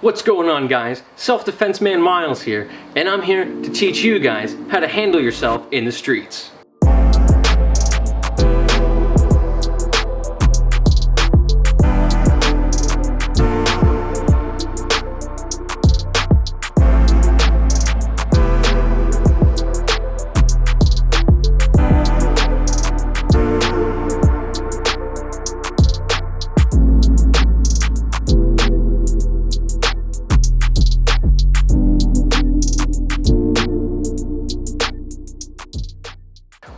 What's going on, guys? Self-defense man Miles here, and I'm here to teach you guys how to handle yourself in the streets.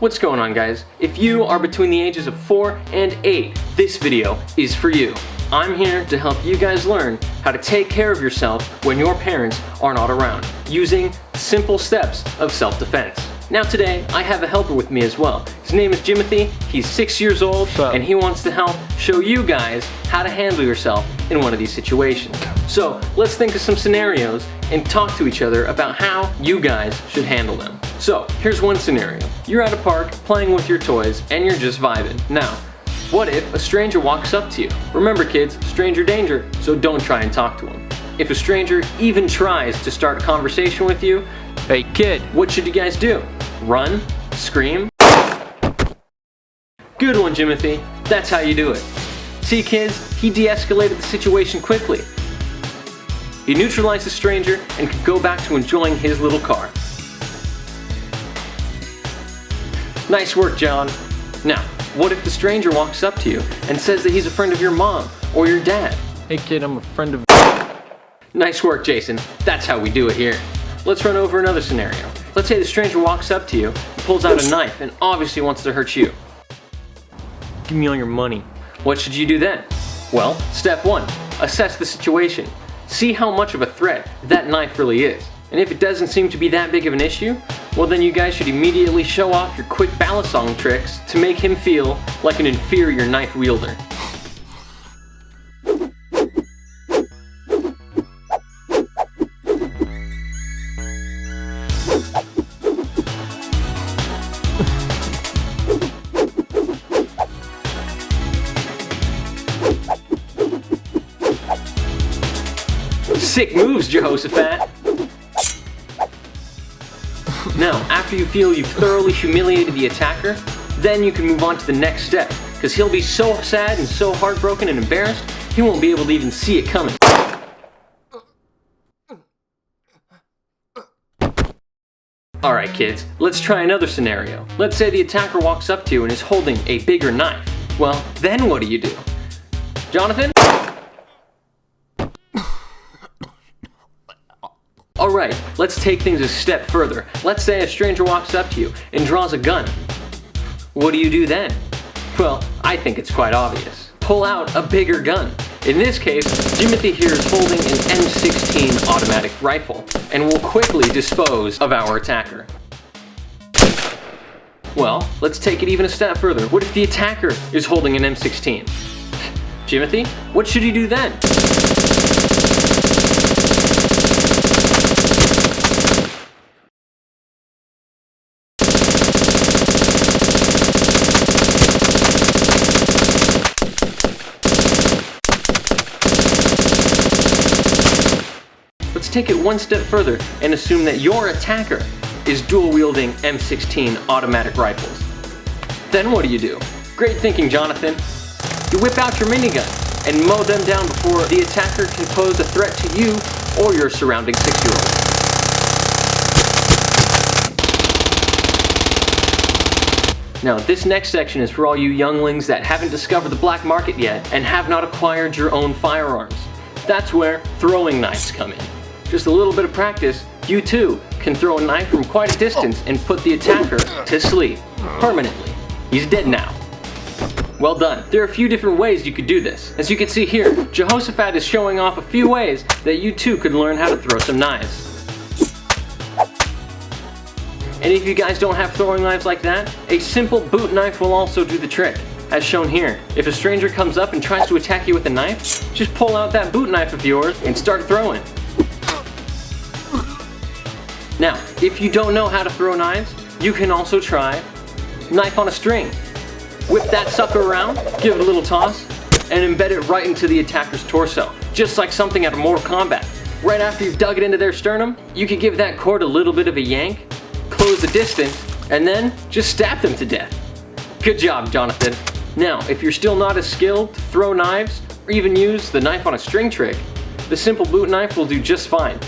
What's going on, guys? If you are between the ages of 4 and 8, this video is for you. I'm here to help you guys learn how to take care of yourself when your parents are not around, using simple steps of self-defense. Now today, I have a helper with me as well. His name is Jimothy, he's 6 years old, and he wants to help show you guys how to handle yourself in one of these situations. So let's think of some scenarios and talk to each other about how you guys should handle them. So here's one scenario. You're at a park playing with your toys and you're just vibing. Now, what if a stranger walks up to you? Remember kids, stranger danger, so don't try and talk to him. If a stranger even tries to start a conversation with you, hey kid, what should you guys do? Run? Scream? Good one, Jimothy. That's how you do it. See kids, he de-escalated the situation quickly. He neutralized the stranger and could go back to enjoying his little car. Nice work, John. Now, what if the stranger walks up to you and says that he's a friend of your mom or your dad? Hey kid, I'm a friend of... Nice work, Jason. That's how we do it here. Let's run over another scenario. Let's say the stranger walks up to you, pulls out a knife, and obviously wants to hurt you. Give me all your money. What should you do then? Well, step 1, assess the situation. See how much of a threat that knife really is. And if it doesn't seem to be that big of an issue, well then you guys should immediately show off your quick balisong tricks to make him feel like an inferior knife wielder. Sick moves, Jehoshaphat! Now, after you feel you've thoroughly humiliated the attacker, then you can move on to the next step, because he'll be so sad and so heartbroken and embarrassed, he won't be able to even see it coming. Alright kids, let's try another scenario. Let's say the attacker walks up to you and is holding a bigger knife. Well, then what do you do? Jonathan? Alright, let's take things a step further. Let's say a stranger walks up to you and draws a gun. What do you do then? Well, I think it's quite obvious. Pull out a bigger gun. In this case, Jimothy here is holding an M16 automatic rifle and will quickly dispose of our attacker. Well, let's take it even a step further. What if the attacker is holding an M16? Jimothy, what should he do then? Let's take it one step further and assume that your attacker is dual-wielding M16 automatic rifles. Then what do? Great thinking, Jonathan. You whip out your minigun and mow them down before the attacker can pose a threat to you or your surrounding 6-year-old. Now, this next section is for all you younglings that haven't discovered the black market yet and have not acquired your own firearms. That's where throwing knives come in. Just a little bit of practice, you too can throw a knife from quite a distance and put the attacker to sleep permanently. He's dead now. Well done. There are a few different ways you could do this. As you can see here, Jehoshaphat is showing off a few ways that you too could learn how to throw some knives. And if you guys don't have throwing knives like that, a simple boot knife will also do the trick. As shown here, if a stranger comes up and tries to attack you with a knife, just pull out that boot knife of yours and start throwing. Now, if you don't know how to throw knives, you can also try knife on a string. Whip that sucker around, give it a little toss, and embed it right into the attacker's torso, just like something out of Mortal Kombat. Right after you've dug it into their sternum, you could give that cord a little bit of a yank, close the distance, and then just stab them to death. Good job, Jonathan. Now, if you're still not as skilled to throw knives or even use the knife on a string trick, the simple boot knife will do just fine.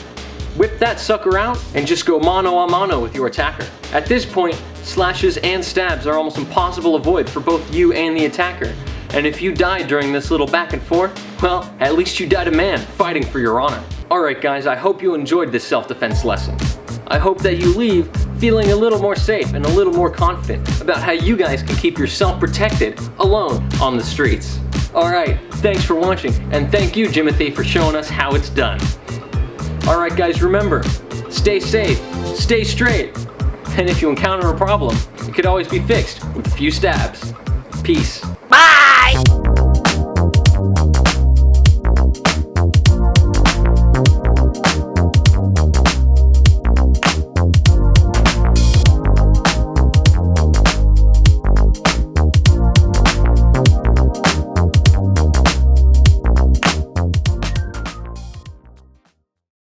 Whip that sucker out and just go mano a mano with your attacker. At this point, slashes and stabs are almost impossible to avoid for both you and the attacker. And if you die during this little back and forth, well, at least you died a man fighting for your honor. Alright guys, I hope you enjoyed this self-defense lesson. I hope that you leave feeling a little more safe and a little more confident about how you guys can keep yourself protected alone on the streets. Alright, thanks for watching, and thank you, Jimothy, for showing us how it's done. Alright guys, remember, stay safe, stay straight, and if you encounter a problem, it could always be fixed with a few stabs. Peace.